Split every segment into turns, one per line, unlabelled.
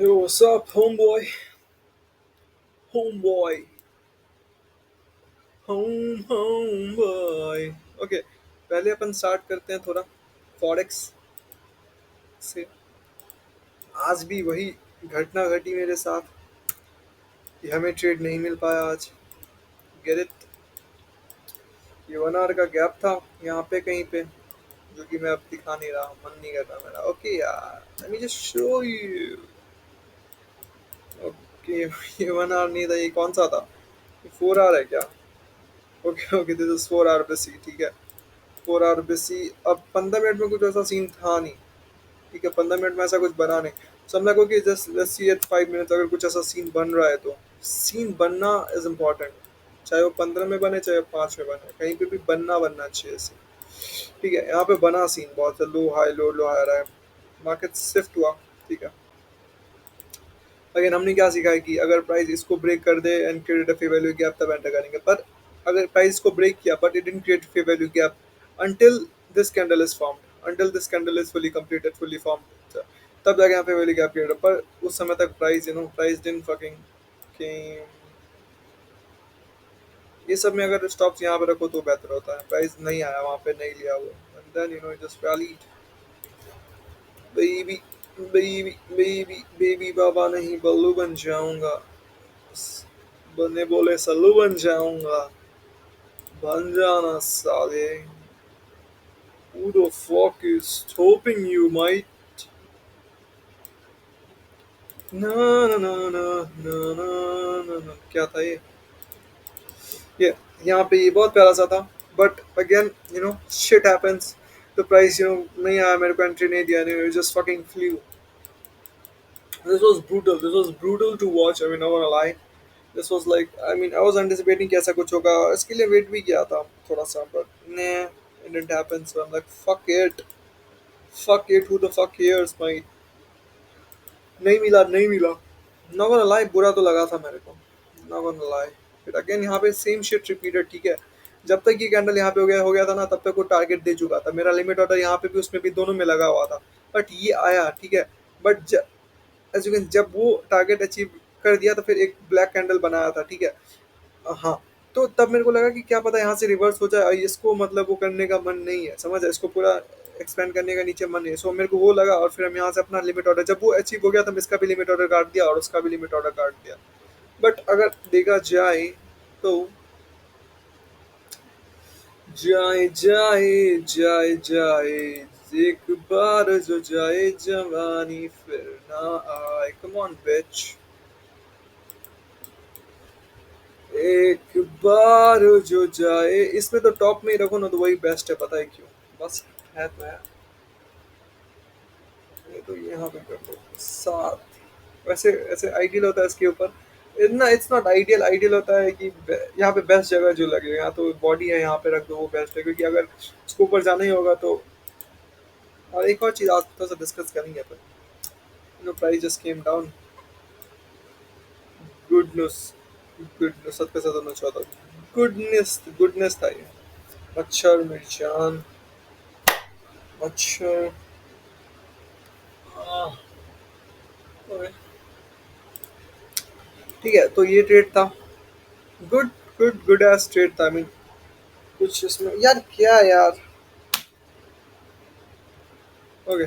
Yo, what's up, homeboy? Homeboy. Homeboy. Okay, पहले अपन start करते हैं थोड़ा फॉरेक्स से। आज भी वही घटना घटी मेरे साथ कि हमें ट्रेड नहीं मिल पाया आज। Get it. ये 1 आवर का गैप था यहाँ पे कहीं पे, जो कि मैं अब दिखा नहीं रहा, मन नहीं कर रहा मेरा। ओके यार, let me just show you. Okay, ये 1 आवर नहीं था, ये कौन सा था? ये 4 आवर है क्या? Okay okay, this is 4 hour basis, ठीक है। 4 आवर बेसी। अब 15 मिनट में कुछ ऐसा सीन था नहीं, ठीक है। 15 मिनट में ऐसा कुछ बना नहीं। सो हम लोग कि just let's see at 5 minutes अगर कुछ ऐसा सीन बन रहा है तो सीन बनना इज इम्पोर्टेंट। चाहे वो 15 में बने चाहे वो 5 में बने, कहीं पे भी बनना चाहिए सीन। ठीक है, यहाँ पे बना सीन बहुत लो हाई रहा है। मार्केट शिफ्ट हुआ, ठीक है। अगेन हमने क्या सीखा है कि अगर प्राइस इसको ब्रेक कर दे and create a fair value gap तब एंटर करेंगे। पर अगर प्राइस को ब्रेक किया but it didn't create fair value gap until this candle is formed, until this candle is fully completed, fully formed, तब जाके यहाँ पे वैल्यू गैप क्रिएट। पर उस समय तक प्राइस प्राइस डिडंट फकिंग केम। ये सब में अगर स्टॉप्स यहाँ पे रखो तो बेहतर होता है। प्राइस नहीं आया वहाँ पे, नहीं लिया वो, and then just valid. Baby baby baby baby बाबा नहीं बल्लू बन जाऊंगा। बने बोले सल्लू बन जाऊंगा। बन जाना साले। Who the fuck is stopping you, mate? ना ना ना ना ना ना ना ना क्या था ये यहाँ पे ये बहुत प्यारा सा था। But again shit happens. तो प्राइस नहीं आया, मेरे को एंट्री नहीं दिया, just fucking flu. This was brutal to watch, I mean, not gonna lie. This was like, I mean, I was anticipating कि ऐसा कुछ होगा, इसके लिए वेट भी किया था थोड़ा सा, but nah, it didn't happen. So I'm like, fuck it, who the fuck cares, भाई। नहीं मिला, नहीं मिला। Not gonna lie, बुरा तो लगा था मेरे को। Not gonna lie। फिर अगेन यहाँ पे सेम शिट रिपीटेड, ठीक है। जब तक ये कैंडल यहाँ पे हो गया था ना, तब तक वो टारगेट दे चुका था। मेरा लिमिट ऑर्डर यहाँ पे भी उसमें भी दोनों में लगा हुआ था। बट ये आया, ठीक है। बट एज यू कैन, जब वो टारगेट अचीव कर दिया तो फिर एक ब्लैक कैंडल बनाया था, ठीक है। हाँ, तो तब मेरे को लगा कि क्या पता यहाँ से रिवर्स हो जाए, और इसको मतलब वो करने का मन नहीं है, समझ है, इसको पूरा एक्सपेंड करने का नीचे मन नहीं है। सो मेरे को वो लगा, और फिर हम यहाँ से अपना लिमिट ऑर्डर, जब वो अचीव हो गया तो हम इसका भी लिमिट ऑर्डर काट दिया और उसका भी लिमिट ऑर्डर काट दिया। बट अगर देखा जाए तो जाए जाए जाए जाए, एक बार जो जाए जवानी फिर ना आए। कम ऑन बिच, एक बार जो जाए। इसमें तो टॉप में ही रखो ना, तो वही बेस्ट है, पता है क्यों? बस है तो है। ये तो यहाँ पे कर दो साथ। वैसे ऐसे आइडियल होता है इसके ऊपर। इतना इट्स नॉट आइडियल, आइडियल होता है कि यहाँ पे बेस्ट जगह जो लगे, यहाँ तो बॉडी है, यहाँ पे रख दो, वो बेस्ट है। क्योंकि अगर उसको ऊपर जाना ही होगा तो। और एक और चीज आज थोड़ा सा डिस्कस करेंगे अपन। Price just came down. Goodness, goodness सत्य का सदन चाहता हूँ। गुडनेस, गुडनेस था ये। मच्छर मिर्चान, मच्छर। आह, ओए। ठीक है, तो ये ट्रेड था। गुड, गुड एज ट्रेड था। आई मीन कुछ इसमें यार, क्या यार। Okay,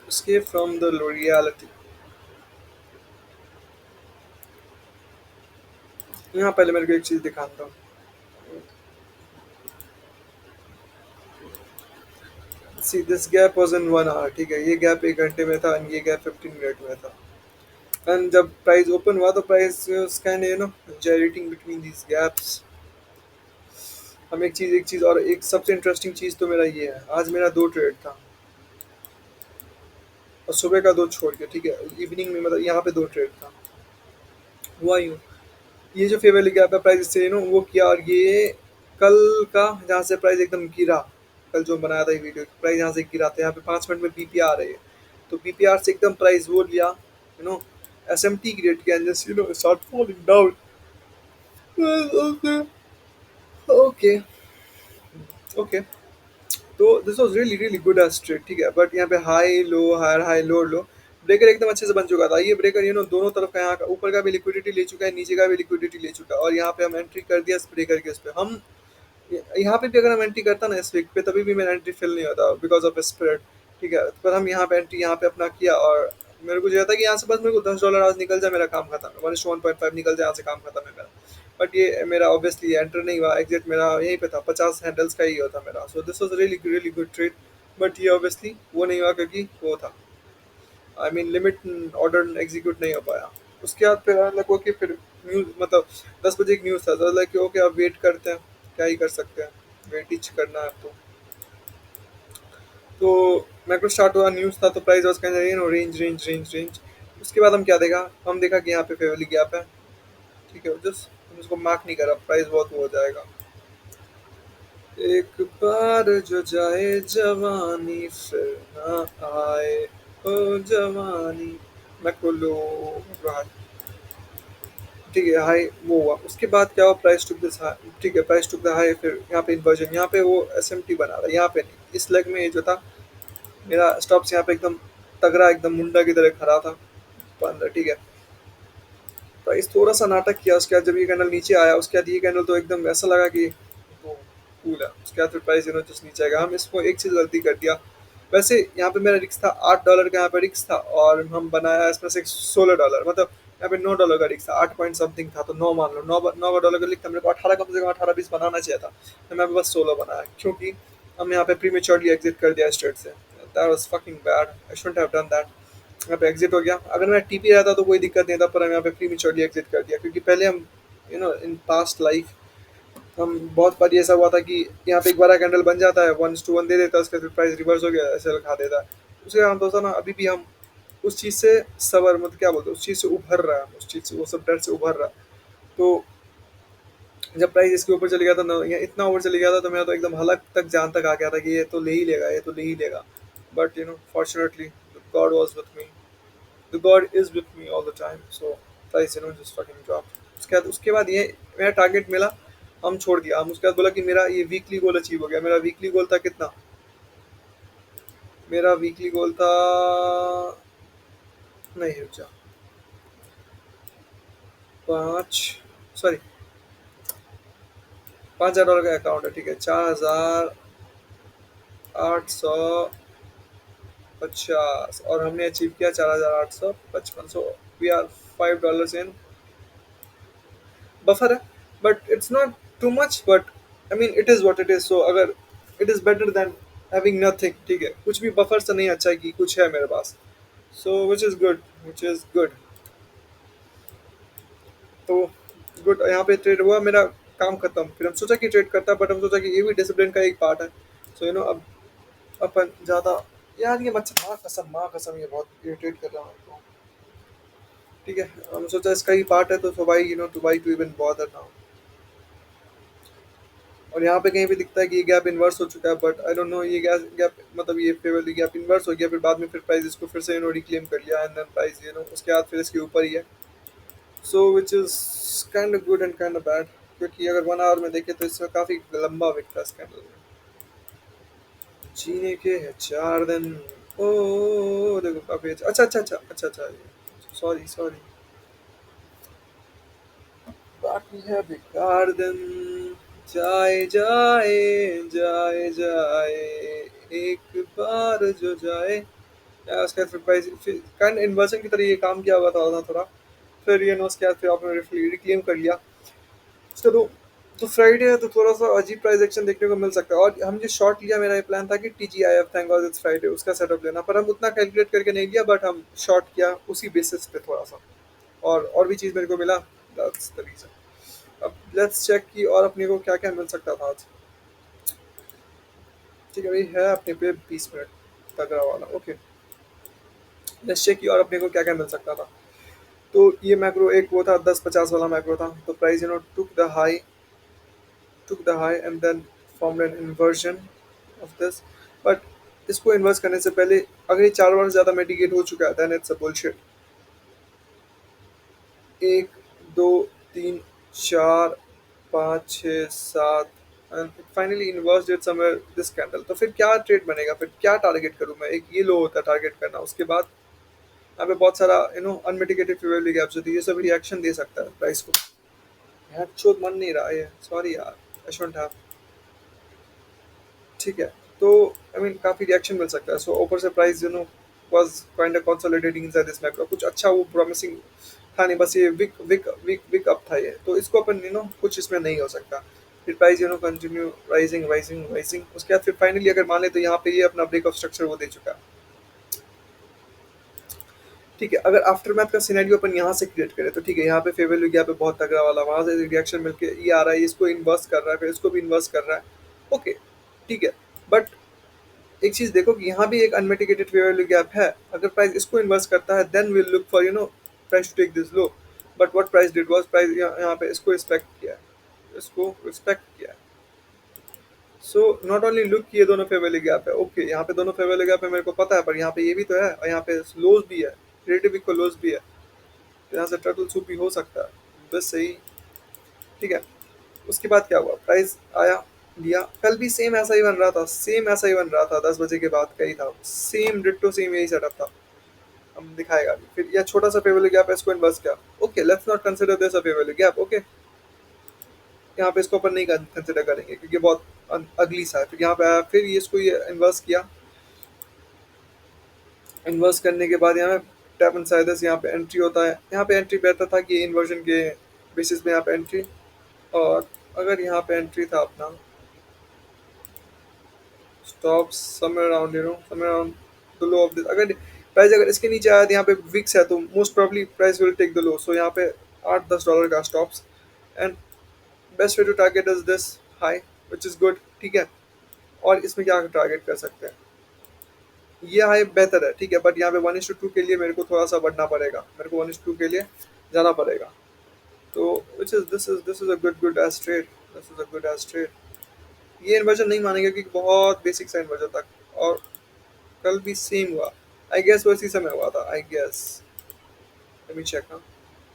escape from the reality। यहाँ पहले मेरे को एक चीज दिखाता हूँ। See this gap was in 1 hour, ठीक है। ये गैप 1 घंटे में था और ये गैप 15 मिनट में था। एंड जब प्राइस ओपन हुआ तो price kind gyrating between these gaps। हम एक चीज और एक सबसे इंटरेस्टिंग चीज तो मेरा ये है, आज मेरा दो ट्रेड था और सुबह का दो छोड़ के, ठीक है। इवनिंग में मतलब यहाँ पे दो ट्रेड था। हुआ यूँ, ये जो फेयर वैल्यू गैप है प्राइस से वो किया, और ये कल का जहाँ से प्राइस एकदम गिरा, कल जो बनाया था ये वीडियो, प्राइस यहाँ से गिरा था। यहाँ पे 5 मिनट में बीपीआर आ रही है, तो बीपीआर से एकदम प्राइस वो लिया, एस एम टी क्रिएट किया, just start falling down. Okay okay okay. तो this was really really good as trade, ठीक है। बट यहाँ पे high low higher high low low, breaker एकदम अच्छे से बन चुका था। ये ब्रेकर दोनों तरफ का, यहाँ का ऊपर का भी लिक्विडिटी ले चुका है, नीचे का भी लिक्विडिटी ले चुका है, और यहाँ पे हम एंट्री कर दिया इस ब्रेकर के उस पे। हम यहाँ पे भी अगर हम एंट्री करता ना इस वीक पे, तभी भी मेरा एंट्री फिल नहीं होता बिकॉज ऑफ स्प्रेड, ठीक है। पर हम यहाँ पे एंट्री यहाँ पे अपना किया, और मेरे को जो था कि यहाँ से बस मेरे को $10 आज निकल जाए, मेरा काम खत्म है, 1:1.5 निकल जाए यहाँ से, काम खत्म है मेरा। बट ये मेरा ऑब्वियसली एंटर नहीं हुआ, एग्जिट मेरा यहीं पे था, 50 हैंडल्स का ही होता मेरा। So this was really really good trade. But ये ऑब्वियसली वो नहीं हुआ क्योंकि वो था, I mean limit order execute नहीं हो पाया। उसके बाद फिर लगा कि फिर न्यूज़ मतलब 10 बजे एक न्यूज़ था, तो लाइक ओके अब वेट करते हैं, क्या ही कर सकते हैं, वेट ही करना है अब तो मैक्रो स्टार्ट हुआ, न्यूज़ था, तो price was kind of range range range range. उसके बाद हम क्या देखा, हम देखा कि यहाँ पे फेवरली गैप है, ठीक है। जस्ट उसको मार्क नहीं करा, प्राइस बहुत वो हो जाएगा। एक बार जो जाए जवानी फिर ना आए, ओ जवानी। मैक्रो लो, मैक्रो हाई, ठीक है। हाई वो हुआ, उसके बाद क्या हुआ, प्राइस टुक दिस हाई, ठीक है, प्राइस टुक द हाई, फिर यहाँ पे इन्वर्जन, यहाँ पे वो एसएमटी बना रहा है, यहाँ पे नहीं, इस लेग में ये जो था मेरा स्टॉप्स यहाँ पे एकदम तगड़ा, एकदम मुंडा की तरह खड़ा था पंद्रह, ठीक है। प्राइस थोड़ा सा नाटक किया, उसके बाद जब ये कैंडल नीचे आया, उसके बाद ये कैंडल तो एकदम ऐसा लगा कि वो कूल है। उसके बाद फिर प्राइस जस्ट नीचे आएगा। हम इसको एक चीज़ गलती कर दिया, वैसे यहाँ पे मेरा रिक्स था $8 का, यहाँ पे रिक्स था, और हम बनाया इसमें से $16, मतलब यहाँ पे $9 का रिक्स था, 8 पॉइंट समथिंग था, तो 9 मान लो, 9 डॉलर का लिखता, मेरे को 18, कम से कम 18-20 बनाना चाहिए था, तो मैं बस 16 बनाया, क्योंकि हम यहाँ पे प्रीमेच्योरली एग्जिट कर दिया स्ट्रेट से। That was fucking bad, I shouldn't have done that. यहाँ पे एग्जिट हो गया, अगर मैं टीपी रहता तो कोई दिक्कत नहीं था, पर हम यहाँ पे प्रीमेच्योरली एग्जिट कर दिया, क्योंकि पहले हम इन पास्ट लाइफ हम बहुत बार ऐसा हुआ था कि यहाँ पे एक बार कैंडल बन जाता है, 1:1 दे देता है, उसके फिर प्राइस रिवर्स हो गया, ऐसे खा देता है। उसके कारण दोस्तों ना अभी भी हम उस चीज़ से सबर, मतलब क्या बोलते हैं, उस चीज़ से उभर रहा है, उस चीज़ से, वो सब डर से उभर रहा है। तो जब प्राइस इसके ऊपर चले गया था ना, या इतना ऊपर चले गया था, तो मैं तो एकदम हलक तक, जान तक आ गया था कि ये तो ले ही लेगा, ये तो ले ही लेगा। But fortunately God was with me, the God is with me all the time. So price just fucking drop. उसके बाद ये मेरा टारगेट मिला, हम छोड़ दिया। हम उसके बाद बोला कि मेरा ये वीकली गोल अचीव हो गया। मेरा वीकली गोल था कितना, मेरा वीकली गोल था, नहीं रुक जा, 5, सॉरी, $5,000 का अकाउंट है, ठीक है, 4,850, और हमने अचीव किया 4,855। So we are $5 in buffer है, but it's not too much, but I mean it is what it is. So अगर it is better than having nothing, ठीक है, कुछ भी बफर से नहीं अच्छा है कि कुछ है मेरे पास। So which is good, which is good. तो गुड, यहाँ पे ट्रेड हुआ, मेरा काम खत्म। फिर हम सोचा कि ट्रेड करता, बट हम सोचा कि ये भी डिसिप्लिन का एक पार्ट है। सो अब अपन ज़्यादा, यार ये मच्छर, माँ कसम ये बहुत इरिटेट कर रहा है हमको, ठीक है। हम सोचा इसका ही पार्ट है, तो भाई two by two even bother now. और यहाँ पे कहीं भी दिखता है कि ये गैप इन्वर्स हो चुका है, बट आई डोंट नो, ये गैप गैप मतलब ये फेवरली गैप इन्वर्स हो गया, फिर बाद में फिर प्राइस इसको फिर से रिक्लेम कर लिया, एंड देन प्राइस उसके बाद फिर इसके ऊपर ही है। So which is kind of good and kind of bad, क्योंकि अगर 1 आवर में देखें तो इसमें काफी लंबा विक था इस कैंडल में। जीने के है 4 दिन, ओ देखो काफी अच्छा, अच्छा अच्छा अच्छा अच्छा अच्छा, सॉरी सॉरी, बाकी है बेकार दिन, जाए जाए, जाए जाए, एक बार जो जाए। या उसके बाद फिर प्राइस काइंड इन्वर्जन की तरह ये काम किया हुआ था थोड़ा। फिर उसके बाद फिर आपने रिक्लेम कर लिया। चलो, तो फ्राइडे है, तो थोड़ा सा अजीब प्राइस एक्शन देखने को मिल सकता है। और हम जो शॉर्ट लिया, मेरा ये प्लान था कि TGIF, thank God it's Friday, उसका सेटअप लेना, पर हम उतना कैलकुलेट करके नहीं लिया, बट हम शॉर्ट किया उसी बेसिस पे थोड़ा सा। और भी चीज़ मेरे को मिला, दैट्स द रीजन। अब लेट्स चेक कि और अपने को क्या क्या मिल सकता था आज। ठीक है भाई, है अपने पे 20 मिनट तगड़ा वाला, ओके। लेट्स चेक कि और अपने को क्या क्या मिल सकता था। तो ये मैक्रो एक वो था, 10-50 वाला मैक्रो था, तो price took the high and then formed an inversion of this, but इसको इन्वर्स करने से पहले अगर ये 4 बार ज़्यादा मिटिगेट हो चुका है, then it's a bullshit। 1, 2, 3, 4, 5, 6, 7, and finally inversed it somewhere this candle. तो फिर क्या ट्रेड बनेगा, फिर क्या टारगेट करूँ मैं? एक ये लो होता है टारगेट करना, उसके बाद यहाँ पे बहुत सारा अनमिटिगेटेड फेवरेबल गैप्स होती है, ये सब रिएक्शन दे सकता है प्राइस को। यार चोट मन नहीं रहा है, सॉरी यार, आई शुडंट हैव। ठीक है, तो आई मीन काफी रिएक्शन मिल सकता है। सो ऊपर से price was kind of consolidating inside this macro, कुछ अच्छा वो प्रॉमिसिंग था नहीं, बस ये wick wick wick wick up था ये। तो इसको अपन कुछ इसमें नहीं हो सकता। फिर price continue rising rising rising, उसके बाद फिर फाइनली अगर मान ले तो यहाँ पे ये अपना ब्रेक ऑफ स्ट्रक्चर वो दे चुका है। ठीक है, अगर आफ्टर मैथ का सिनेरियो अपन यहाँ से क्रिएट करें तो ठीक है, यहाँ पे फेवर लुक यहाँ पे बहुत तगड़ा वाला, वहां से रिएक्शन मिलके ये आ रहा है, इसको इन्वर्स कर रहा है, फिर इसको भी इन्वर्स कर रहा है। ओके, ठीक है, बट एक चीज देखो कि यहाँ भी एक अनमिटिगेटेड फेयर वैल्यू गैप है। अगर प्राइस इसको इन्वर्स करता है then will look for price to take this low. But what price did was, price यहाँ पे इसको रिस्पेक्ट किया है, इसको रिस्पेक्ट किया है। सो नॉट ओनली लुक कि ये दोनों फेयर वैल्यू गैप है, ओके यहाँ पे दोनों फेयर वैल्यू गैप है मेरे को पता है, पर यहाँ पे ये भी तो है, और यहाँ पे लोज भी है, रिलेटिव इक्वल लोज भी है। तो यहाँ से टर्टल सूप भी हो सकता है, बस सही। ठीक है, उसके बाद क्या हुआ, प्राइस आया, लिया, कल भी सेम ऐसा ही बन रहा था, सेम ऐसा ही बन रहा था, 10 बजे के बाद का ही था, सेम डिट्टो सेम यही सेटअप था। हम दिखाएगा अभी। फिर यह छोटा सा फेवरल गैप है, इसको इन्वर्स किया, okay let's not consider this a favourable gap, okay यहाँ पे इसको अपन नहीं कंसीडर करेंगे क्योंकि बहुत अगली सा है। फिर यहाँ पे आया, फिर ये इसको ये इन्वर्स किया, इन्वर्स करने के बाद यहाँ पे टैप एंड साइडस यहाँ पे एंट्री होता है, यहाँ पे एंट्री बेहतर था कि इन्वर्जन के बेसिस पे यहाँ पे एंट्री। और अगर यहाँ पे एंट्री था अपना stop somewhere around somewhere around the low of this, अगर प्राइस अगर इसके नीचे आया तो यहाँ पे विक्स है, तो most probably price will take the low. So यहाँ पे 8-10 डॉलर का stops, and best way to target is this high which is good. ठीक है, और इसमें क्या टारगेट कर सकते हैं, ये हाई बेहतर है, ठीक है, बट यहाँ पे 1:2 के लिए मेरे को थोड़ा सा बढ़ना पड़ेगा, मेरे को 1:2 के लिए जाना पड़ेगा। तो which is this is a good as trade, this is a good as trade. ये इन्वर्जन नहीं मानेंगे क्योंकि बहुत बेसिक सा इन्वर्जन तक, और कल भी सेम हुआ, आई गेस वो इसी समय हुआ था, I guess. Let me check. हाँ,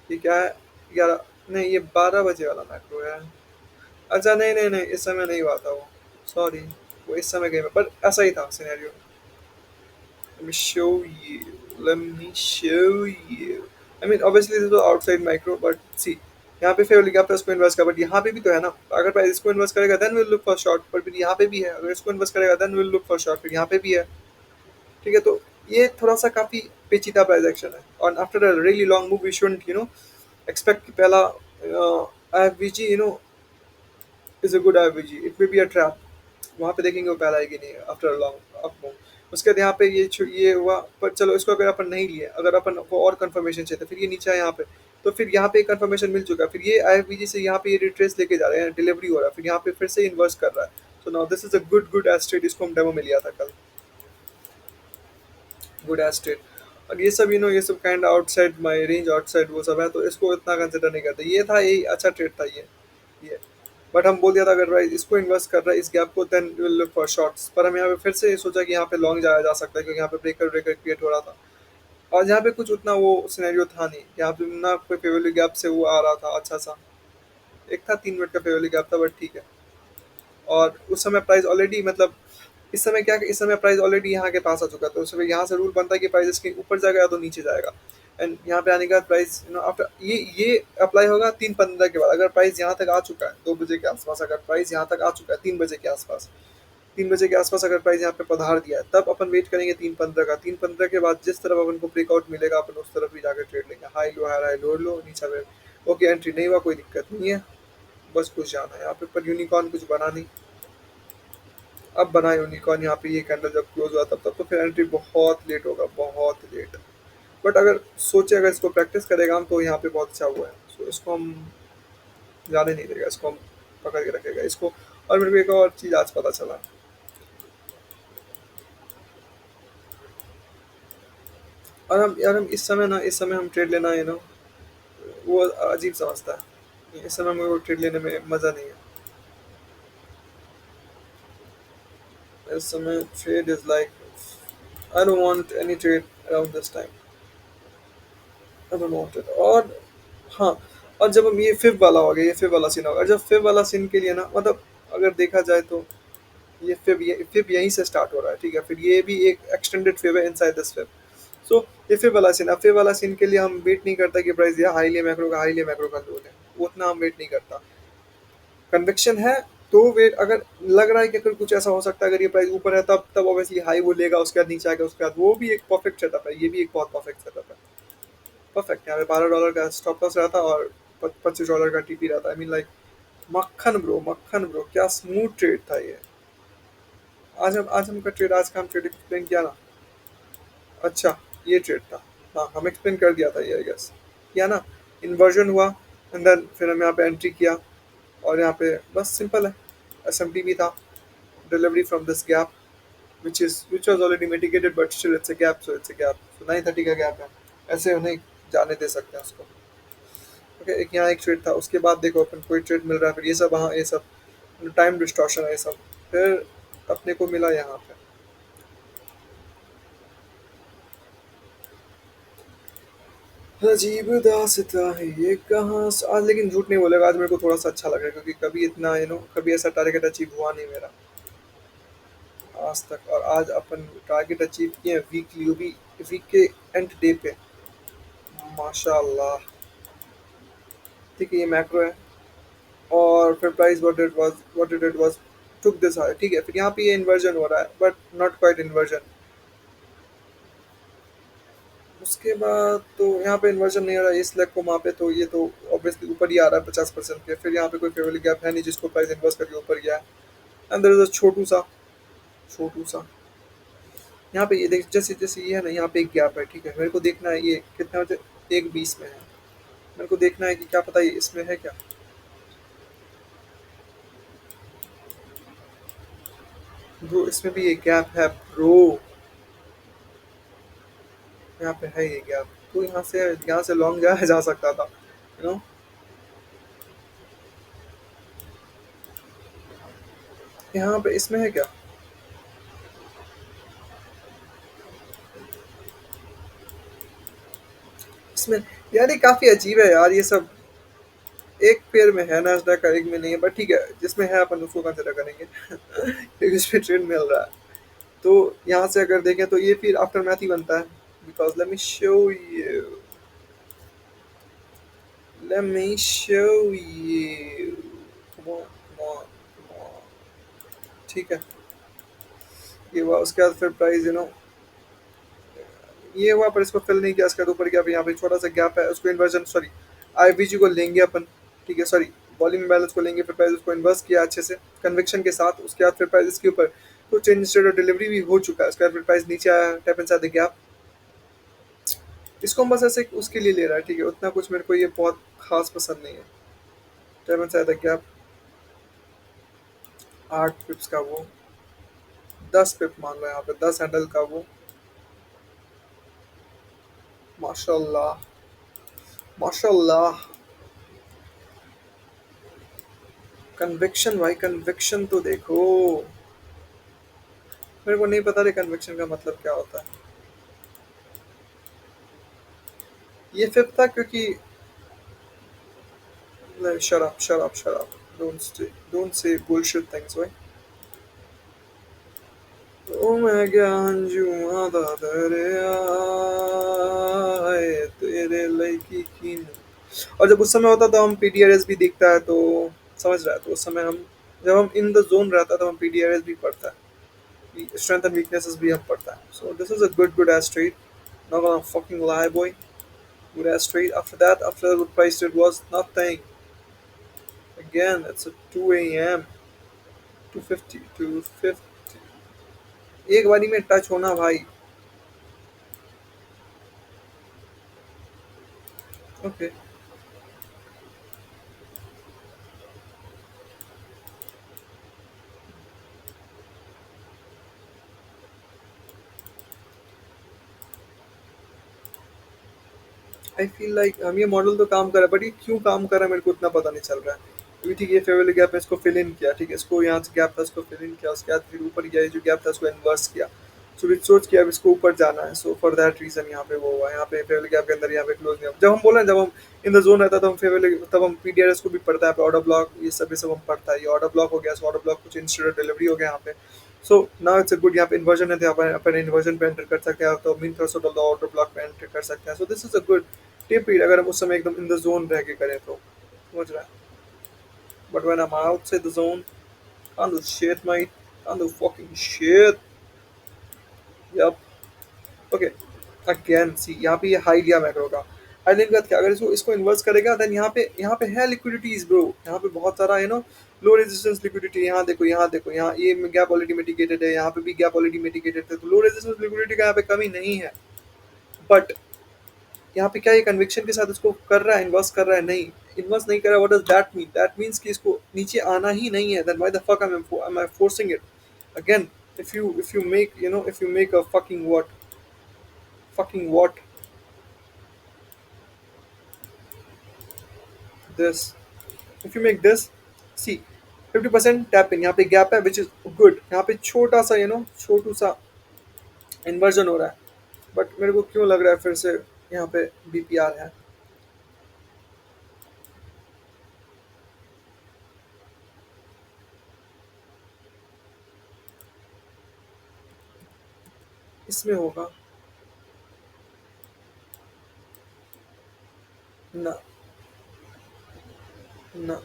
ये क्या है, 11, नहीं ये 12 बजे वाला मैक्रो है। अच्छा नहीं नहीं नहीं, इस समय नहीं हुआ था वो, सॉरी, वो इस समय गए पर ऐसा ही था scenario. Let me show you. Let me show you. I mean, obviously this was outside micro, but see, यहाँ पे फेवरल गैप है, उसको इन्वेस्ट कर, बट यहाँ पे भी तो है ना, अगर प्राइस इसको इन्वेस्ट करेगा then will look for short, पर फिर यहाँ पे भी है, अगर इसको इन्वेस्ट करेगा then will look for short, फिर यहाँ पे भी है। ठीक है, तो ये थोड़ा सा काफी पेचीदा प्राइस एक्शन है, और after a really long move we shouldn't expect कि पहला IFVG is a good IFVG, it may be a trap. वहाँ पे देखेंगे वो पहला है कि नहीं आफ्टर लॉन्ग अप मूव। उसके बाद यहाँ पे ये हुआ, पर चलो इसको अगर अपन नहीं लिए, अगर अपन को और कंफर्मेशन चाहिए, फिर ये नीचे है यहाँ पे, तो फिर यहाँ पे कंफर्मेशन मिल चुका है, फिर ये IFBG से यहाँ पे ये रिट्रेस लेके जा रहे हैं, डिलीवरी हो रहा है, फिर यहाँ पे फिर से इन्वर्स कर रहा है। So now this is a good estate, इसको हम डेमो में लिया था कल, गुड एस्टेट। और ये सब ये सब kind outside my range, outside वो सब है, तो इसको इतना कंसिडर नहीं करते। ये था, यही अच्छा ट्रेड था ये। बट हम बोल दिया था अगर भाई इसको इन्वेस्ट कर रहा है इस गैप को, then will look for shorts. पर हम यहाँ पे फिर से सोचा कि यहाँ पे लॉन्ग जाया जा सकता है क्योंकि यहाँ पे ब्रेकर ब्रेकर क्रिएट हो रहा था, और यहाँ पे कुछ उतना वो सिनेरियो था नहीं, यहाँ पे ना कोई फेवरली गैप से वो आ रहा था अच्छा सा, एक था 3 मिनट का फेवरली गैप था, बट ठीक है। और उस समय प्राइस ऑलरेडी मतलब इस समय क्या, इस समय प्राइस ऑलरेडी यहाँ के पास आ चुका था, तो उस समय यहाँ से रूल बनता है कि प्राइस इसके ऊपर जाएगा या तो नीचे जाएगा। एंड यहाँ पे आने के बाद प्राइस आफ्टर ये अप्लाई होगा 3:15 के बाद, अगर प्राइस यहाँ तक आ चुका है 2 बजे के आसपास, अगर प्राइस यहाँ तक आ चुका है 3 बजे के आसपास, 3 बजे के आसपास अगर प्राइस यहाँ पे पधार दिया है, तब अपन वेट करेंगे 3:15 का। 3:15 के बाद जिस तरफ अपन को ब्रेकआउट मिलेगा अपन उस तरफ भी जाकर ट्रेड लेंगे, हाई लो लो नीचा वे। ओके, एंट्री नहीं हुआ कोई दिक्कत नहीं है, बस कुछ जाना है यहाँ पे, पर यूनिकॉर्न कुछ बना नहीं। अब बना यूनिकॉर्न यहाँ पे, ये कैंडल जब क्लोज हुआ तब तब तो फिर एंट्री बहुत लेट होगा, बहुत लेट। बट अगर सोचे अगर इसको प्रैक्टिस करेगा हम तो यहाँ पे बहुत अच्छा हुआ है, सो इसको हम जाने नहीं देगा, इसको हम पकड़ के रखेगा इसको। और मेरे को एक और चीज़ आज पता चला, और हम यार हम इस समय हम ट्रेड लेना है वो अजीब समझता है, इस समय मेरे को ट्रेड लेने में मज़ा नहीं है। इस समय trade is like I don't want any trade around this time, I don't want it. और हाँ, और जब हम ये फिब वाला हो गया, ये फिब वाला सीन होगा, जब फिब वाला सीन के लिए ना मतलब अगर देखा जाए तो ये फिब यहीं से स्टार्ट हो रहा है, ठीक है, फिर ये भी एक एक्सटेंडेड फिब है इनसाइड दिस फिब। सो ये फिब वाला सीन, अब फिब वाला सीन के लिए हम वेट नहीं करता कि प्राइस या हाईली मैक्रो का लो है, वो उतना हम वेट नहीं करता। कन्विक्शन है तो वेट, अगर लग रहा है कि अगर कुछ ऐसा हो सकता है, अगर ये प्राइस ऊपर है तब तब ऑब्वियसली हाई वो लेगा, उसके बाद नीचे आएगा, उसके बाद वो भी एक परफेक्ट सेटअप है, ये भी एक बहुत परफेक्ट सेटअप है। परफेक्ट, यहाँ पे $12 का स्टॉप लॉस रहता और $25 का टीपी रहता, आई मीन लाइक मक्खन ब्रो, मक्खन ब्रो, क्या स्मूथ ट्रेड था ये। आज हमका ट्रेड, आज का हम ट्रेड एक्सप्लेन किया ना। अच्छा, ये ट्रेड था। हाँ, हम एक्सप्लेन कर दिया था ये, आई गेस किया ना। इन्वर्जन हुआ एंड देन फिर हम यहाँ पे एंट्री किया, और यहाँ पे बस सिंपल है, एसएमटी भी था, delivery from this gap which was already mitigated, but still it's a gap, so it's a gap, so 930 का गैप है, ऐसे नहीं जाने दे सकते हैं उसको। ओके, एक यहाँ एक ट्रेड था, उसके बाद देखो अपन कोई ट्रेड मिल रहा है, फिर ये सब, हाँ ये सब टाइम डिस्टॉर्शन है ये सब, फिर अपने को मिला यहाँ पे। अजीब दास्तां है ये कहाँ से आज, लेकिन झूठ नहीं बोलेगा, आज मेरे को थोड़ा सा अच्छा लग रहा है, क्योंकि कभी इतना कभी ऐसा टारगेट अचीव हुआ नहीं मेरा आज तक, और आज अपन टारगेट अचीव किए हैं वीकली, वो भी वीक के एंड डे पे, माशाल्लाह। ठीक है, ये मैक्रो है, और फिर price what it was took this high, ठीक है, फिर यहाँ पे ये इन्वर्जन हो रहा है बट नॉट क्वाइट इन्वर्जन। उसके बाद तो यहाँ पे इन्वर्जन नहीं हो रहा है इस लेग को वहाँ पे, तो ये तो ऑब्वियसली ऊपर ही आ रहा है 50% के, फिर यहाँ पे कोई फेवरल गैप है नहीं जिसको प्राइस इन्वर्स करके ऊपर गया है, एंड देयर इज अ छोटू सा यहाँ पे, ये देख, जैसे जैसे ये है ना, यहाँ पे एक गैप है, ठीक है, मेरे को देखना है ये कितना बजे, 1:20 में है, मेरे को देखना है कि क्या पता ये इसमें है क्या। ब्रो इसमें भी ये गैप है ब्रो, यहाँ पे है ये गैप, तो यहाँ से लॉन्ग जाया जा सकता था, यू नो। यहाँ पे इसमें है क्या, इसमें, यार ये काफी अजीब है यार ये सब, एक पेयर में है नैस्डैक का, एक में नहीं है, बट ठीक है, जिसमें है अपन उसको कंसिडर करेंगे क्योंकि उसमें ट्रेंड मिल रहा है। तो यहाँ से अगर देखें तो ये फिर आफ्टर मैथ ही बनता है, because let me show you, come on come on come on, ठीक है, ये हुआ, उसके बाद फिर प्राइस ये हुआ, पर इसको फिल नहीं किया, इसका ऊपर गया, यहाँ पे छोटा सा गैप है, उसको इन्वर्जन, सॉरी आईवीजी को लेंगे अपन, ठीक है, सॉरी वॉल्यूम बैलेंस को लेंगे, फिर प्राइस उसको इन्वर्स किया अच्छे से कन्विक्शन के साथ, उसके बाद फिर प्राइस इसके ऊपर तो चेंज स्टेट और डिलीवरी भी हो चुका है, उसके बाद फिर प्राइस नीचे आया, टैप इनसाइड द गैप, इसको हम बस ऐसे उसके लिए ले रहा है, ठीक है, उतना कुछ मेरे को ये बहुत खास पसंद नहीं है। टैप इनसाइड द गैप, 8 पिप्स का वो, 10 पिप मान लो, यहाँ पे 10 हैंडल का वो, माशाल्लाह माशाल्लाह। कन्विक्शन भाई, कन्विक्शन तो देखो, मेरे को नहीं पता रे कन्विक्शन का मतलब क्या होता है। ये फिफ्थ था क्योंकि, shut up, don't say bullshit things भाई। ओ मैं ज्ञान जुआ दा दरिया है तेरे लड़की की, और जब उस समय होता तो हम पीडीआरएस भी दिखता है, तो समझ रहा है, तो उस समय हम, जब हम इन द जोन रहता तो हम पीडीआरएस भी पढ़ता है, स्ट्रेंथ एंड वीकनेसेस भी हम पढ़ता है, so this is a good S trade, not gonna fucking lie boy, good ass trade. After that, after the price it was nothing. Again, it's a 2 a.m. 250 एक बारी में टच होना भाई। Okay, I feel like हम ये model तो काम कर रहा है, बट ये क्यों काम कर रहा है मेरे को उतना पता नहीं चल रहा है, क्योंकि ठीक है, फेवरल गैप है, इसको फिल इन किया, ठीक है, इसको यहाँ से गैप था, इसको फिल इन किया, उसके बाद फिर ऊपर गया, ये जो गैप था उसको इन्वर्स किया, सो विच सोच के अब इसको ऊपर जाना है, सो फॉर दैट रीजन यहाँ पे वो हुआ, यहाँ पे फेवल गैप के अंदर यहाँ पे क्लोज नहीं हुआ। जब हम बोल रहे हैं, जब हम इन द जोन रहता है तो हम फेवल, तब हम पीडीआरएस को भी पढ़ता है, ऑर्डर ब्लॉक ये सब हम पढ़ता है। ये ऑर्डर ब्लॉक हो गया, सो ऑर्डर ब्लॉक कुछ इंस्टेंट डिलीवरी हो गया यहाँ पे। So now it's a good, यहाँ पे इन्वर्जन है तो यहाँ पर अपन इन्वर्जन पे एंटर कर सकते हैं, तो mean threshold of the order block पे एंटर कर सकते हैं। So this is a good tip read अगर हम उस समय एकदम इन द जोन रह के करें तो, समझ रहा है। But when I am outside the zone, can't do shit, mate. Can't do fucking shit. Yep. Okay, again see यहाँ पे ये हाई लिया मैक्रो का। हाई लेने के बाद क्या, अगर इसको इसको इन्वर्स करेगा देन यहाँ पे है लिक्विडिटीज ब्रो, यहाँ पे बहुत सारा लो रेजिस्टेंस लिक्विडिटी। यहाँ देखो यहाँ ये गैप ऑलरेडी मिटिगेटेड है, यहाँ पे भी गैप ऑलरेडी मिटिगेटेड है, तो लो रेजिस्टेंस लिक्विडिटी का यहाँ पे कमी नहीं है। बट यहाँ पे क्या ये कन्विक्शन के साथ इसको कर रहा है, इन्वर्स कर रहा है? नहीं, इन्वर्स नहीं कर रहा। What does that mean? That means कि इसको नीचे आना ही नहीं है। Then why the fuck am I forcing it again? If you make if you make a fucking what this, if you make this, see 50% tap in, यहाँ पे gap है विच इज गुड। यहाँ पे छोटा सा छोटू सा इन्वर्जन हो रहा है, बट मेरे को क्यों लग रहा है फिर से यहाँ पे बीपीआर है। इसमें होगा ना, ना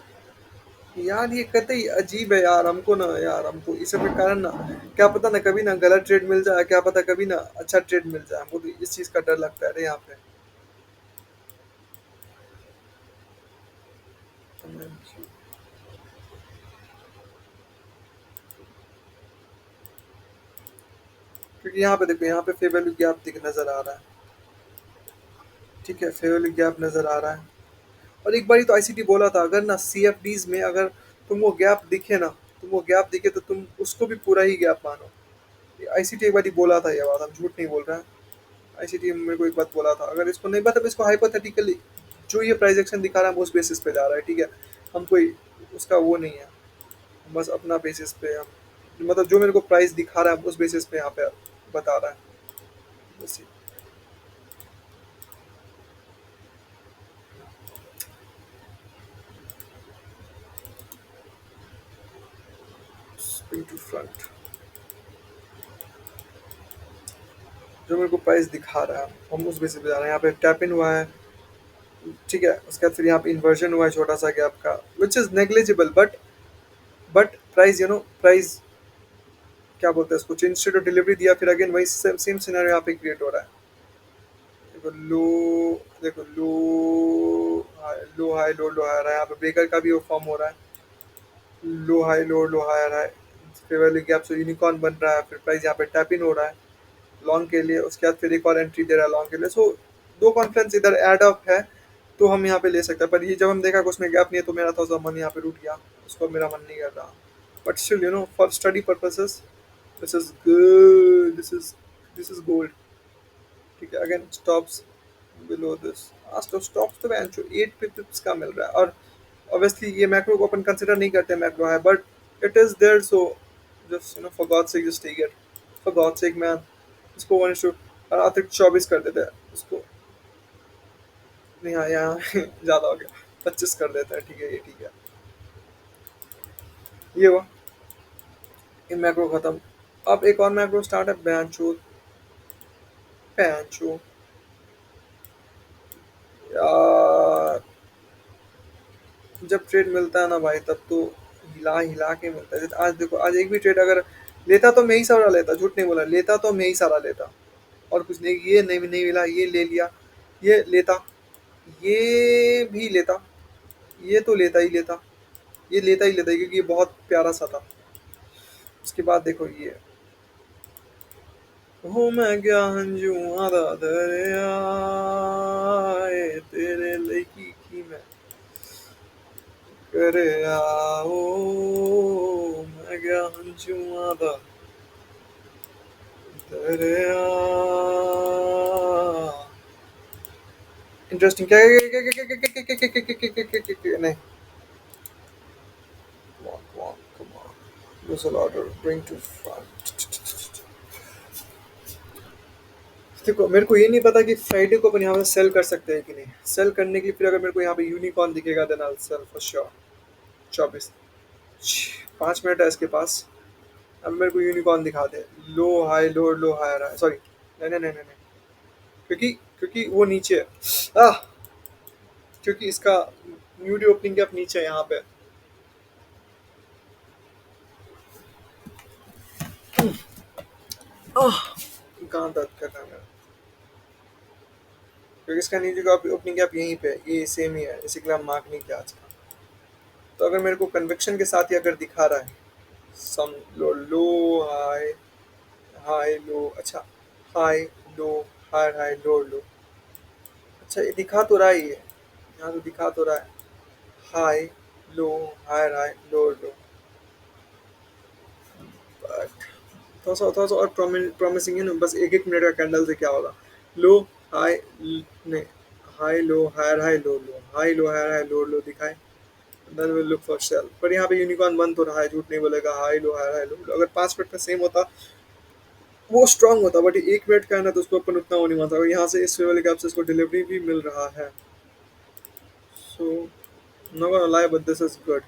यार, ये कतई अजीब है यार। हमको ना यार, हमको इस सब के कारण ना, क्या पता ना कभी ना गलत ट्रेड मिल जाए, क्या पता कभी ना अच्छा ट्रेड मिल जाए। हमको तो इस चीज का डर लगता है रे यहाँ पे। क्योंकि यहाँ पे देखो, यहाँ पे फेयर वैल्यू गैप दिख नजर आ रहा है, ठीक है, फेयर वैल्यू गैप नजर आ रहा है। और एक बारी तो आईसीटी बोला था, अगर ना सीएफडीज में अगर तुम वो गैप दिखे ना, तुम वो गैप दिखे तो तुम उसको भी पूरा ही गैप मानो। आईसीटी एक बारी बोला था ये बात, हम झूठ नहीं बोल रहे हैं। आईसीटी मेरे को एक बात बोला था, अगर इसको नहीं, मतलब इसको हाइपोथेटिकली जो ये प्राइस एक्शन दिखा रहा है हम उस बेसिस पे जा रहा है, ठीक है। हम कोई उसका वो नहीं है, बस अपना बेसिस पे हम, मतलब जो मेरे को प्राइस दिखा रहा है उस बेसिस पे यहाँ पे बता रहा है, बस। स्प्रिंग टू फ्रंट, जो मेरे को प्राइस दिखा रहा है हम उस बेसिस पे जा रहे हैं। यहाँ पे टैप इन हुआ है, ठीक है, उसके बाद फिर यहाँ पे इन्वर्जन हुआ है छोटा सा गैप का, which is negligible, but price price क्या बोलते हैं उसको, इंस्टेड ऑफ डिलीवरी दिया, फिर अगेन वही सेम सेम सिनेरियो यहाँ पे क्रिएट हो रहा है। देखो लो, देखो लो हाई लो लो हाई रहा है, यहाँ पे ब्रेकर का भी वो फॉर्म हो रहा है, लो हाई लो हाई रहा है, फिर वाली गैप से यूनिकॉर्न बन रहा है, फिर प्राइस यहाँ पे टैप इन हो रहा है लॉन्ग के लिए, उसके बाद फिर एक और एंट्री दे रहा है लॉन्ग के लिए। सो दो कॉन्फ्रेंस इधर एड अप है, तो हम यहाँ पे ले सकते हैं। पर ये जब हम देखा कि उसमें गैप नहीं है, तो मेरा थोड़ा सा मन यहाँ पे रुक गया, उसको मेरा मन नहीं कर रहा। But still for study purposes this is good, this is gold, ठीक है। अगेन स्टॉप्स बिलो दिस, तो स्टॉप्स तो बेंचो 8 पिप्स का मिल रहा है। और ऑब्वियसली ये मैक्रो को अपन कंसिडर नहीं करते मैक्रो है, but it is there, so just for God sake just take it, for God sake man. इसको 1 और अतिरिक्त 24 कर देते हैं इसको, नहीं हाँ यहाँ ज़्यादा हो गया, 25 कर देते हैं, ठीक है, ये ठीक है। ये हुआ, ये मैक्रो खत्म। अब एक और मैक्रो स्टार्ट है, बैंचो बैंचो यार। जब ट्रेड मिलता है ना भाई, तब तो हिला हिला के मिलता है। आज देखो, आज एक भी ट्रेड अगर लेता तो मैं ही सारा लेता, झूठ नहीं बोला, लेता तो मैं ही सारा लेता, और कुछ नहीं। ये नहीं नहीं मिला, ये ले लिया, ये लेता, ये भी लेता, ये तो लेता ही लेता, ये लेता ही लेता, क्योंकि ये बहुत प्यारा सा था। उसके बाद देखो ये, हो मैं गया हंजू आधा दरिया, तेरे लड़की की मैं करे आओ, मैं गया हंजू आधा दरिया। इंटरेस्टिंग, क्या नहीं, come on, come on, come on, lose a lot or bring to front, देखो मेरे को ये नहीं पता कि फ्राइडे को अपन यहाँ पे सेल कर सकते हैं कि नहीं। सेल करने के लिए फिर अगर मेरे को यहाँ पे यूनिकॉर्न दिखेगा then I sell for sure. 24 5 minute है इसके पास। अब मेरे को यूनिकॉर्न दिखा दे। Low high high sorry. नहीं नहीं नहीं नहीं नहीं। क्योंकि क्योंकि वो नीचे है। क्योंकि इसका न्यूडी ओपनिंग गैप नीचे है यहाँ पे। आह, कहाँ दर्द कर रहा है मेरा। क्योंकि इसका न्यूडी का ओपनिंग गैप यहीं पे है, ये सेम ही है, इसी के लिए हम मार्क नहीं किया आज का। तो अगर मेरे को कन्वेक्शन के साथ ही अगर दिखा रहा है सम लो लो हाई हाई लो, अच्छा हाई लो हाई हाई लो, अच्छा ये दिखा तो रहा ही है, यहाँ तो दिखा तो रहा है high low high high low. But थोड़ा सा और प्रॉमिसिंग है ना, बस एक एक मिनट का कैंडल से क्या होगा। लो हाई नहीं, high low high high low high low high high low दिखाए। Then will look for sell. पर यहाँ पे यूनिकॉर्न बन तो रहा है, झूठ नहीं बोलेगा। हाई लो अगर 5 मिनट में सेम होता वो स्ट्रांग होता, बट 1 मिनट का है ना तो उसको अपन उतना वो नहीं मानता। और यहाँ से इस वाले गैप से इसको डिलीवरी भी मिल रहा है। So no gonna lie but this is good.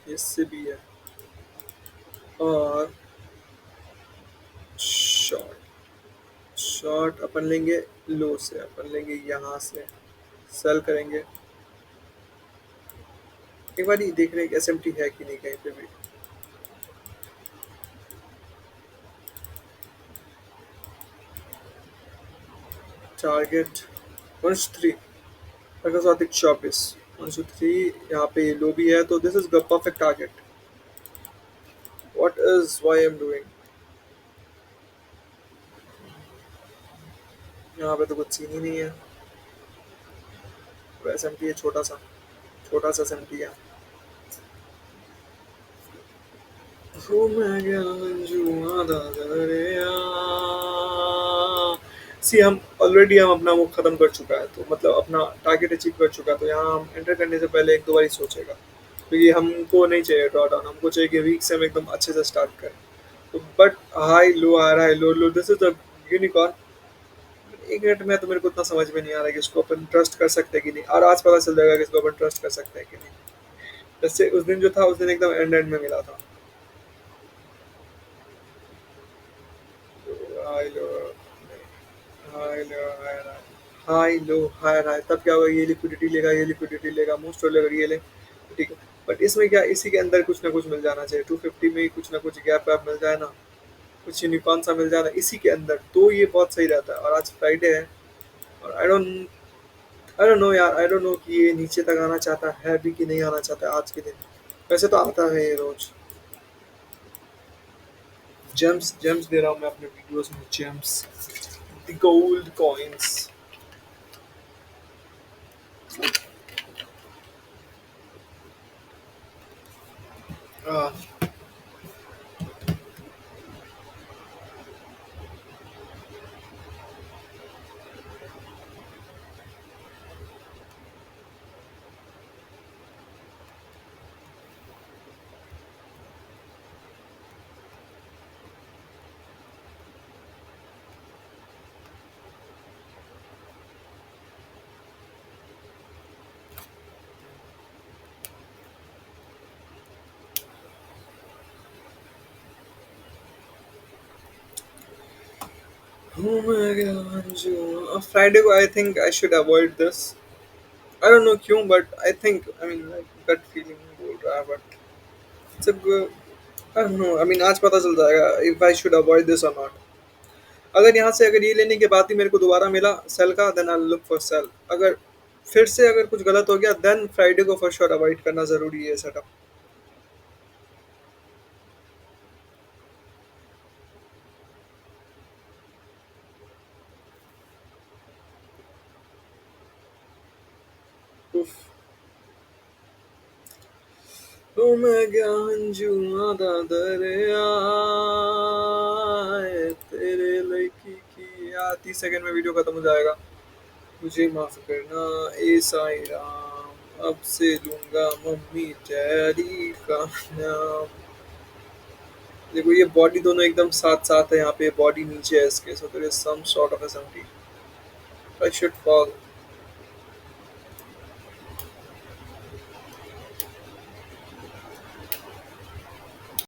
इससे भी है। और शॉर्ट शॉर्ट अपन लेंगे लो से, अपन लेंगे यहाँ से सेल करेंगे। एक बार देख रहे हैं एस एम टी है कि नहीं कहीं पे भी। टारगेट 103 अधिक 24 103। यहाँ पे लो भी है तो this is perfect target. What is why I am doing. यहाँ पे तो कुछ सीन ही नहीं है। एस एम टी है छोटा सा एस एम टी है। हो मैं गया जुआ दा दरिया। सी हम अपना वो खत्म कर चुका है, तो मतलब अपना टारगेट अचीव कर चुका है, तो यहाँ हम एंटर करने से पहले एक दो बार सोचेगा। क्योंकि हमको नहीं चाहिए ड्रॉ डाउन, हमको चाहिए कि वीक से हम एकदम अच्छे से स्टार्ट करें। तो बट हाई लो आ रहा है, low this is a unicorn. 1 minute में तो मेरे को उतना समझ में नहीं आ रहा है कि इसको अपन ट्रस्ट कर सकते हैं कि नहीं, और आज पता चल जाएगा कि इसको अपन ट्रस्ट कर सकते हैं कि नहीं। जैसे उस दिन जो था उस दिन एकदम एंड एंड में मिला था। High low high low high low high high, तब क्या होगा, ये लिक्विडिटी लेगा मोस्ट और ये ले। ठीक है। बट इसमें क्या, इसी के अंदर कुछ ना कुछ मिल जाना चाहिए। 250 में ही कुछ ना कुछ गैप वैप मिल जाए ना, कुछ यूनिकॉर्न सा मिल जाए ना इसी के अंदर, तो ये बहुत सही रहता है। और आज फ्राइडे है। और आई डोंट नो यार, आई डोंट नो कि ये नीचे तक आना चाहता है भी कि नहीं आना चाहता है आज के दिन। वैसे तो आता है ये रोज। जेम्स जेम्स दे रहा हूँ मैं अपने वीडियोस में, gems the gold coins. Oh my god, जो फ्राइडे को I think I should avoid this. I don't know क्यों, but I think I mean gut feeling बोल रहा है, but it's a I don't know. I mean आज पता चल जाएगा if I should avoid this और नॉट। अगर यहाँ से अगर ये लेने के बाद ही मेरे को दोबारा मिला सेल का, then I look for sell. अगर फिर से अगर कुछ गलत हो गया देन फ्राइडे को फॉर श्योर अवॉइड करना जरूरी है सेटअप। उफ। ओ मैं गया जुआ दा दरिया तेरे लड़की की। यार 30 सेकंड में वीडियो खत्म हो जाएगा। मुझे माफ करना ए साईं राम, अब से लूंगा मम्मी डैडी का नाम। देखो ये बॉडी दोनों एकदम साथ-साथ है, यहाँ पे बॉडी नीचे है इसके, so there is some sort of a something. I should fall.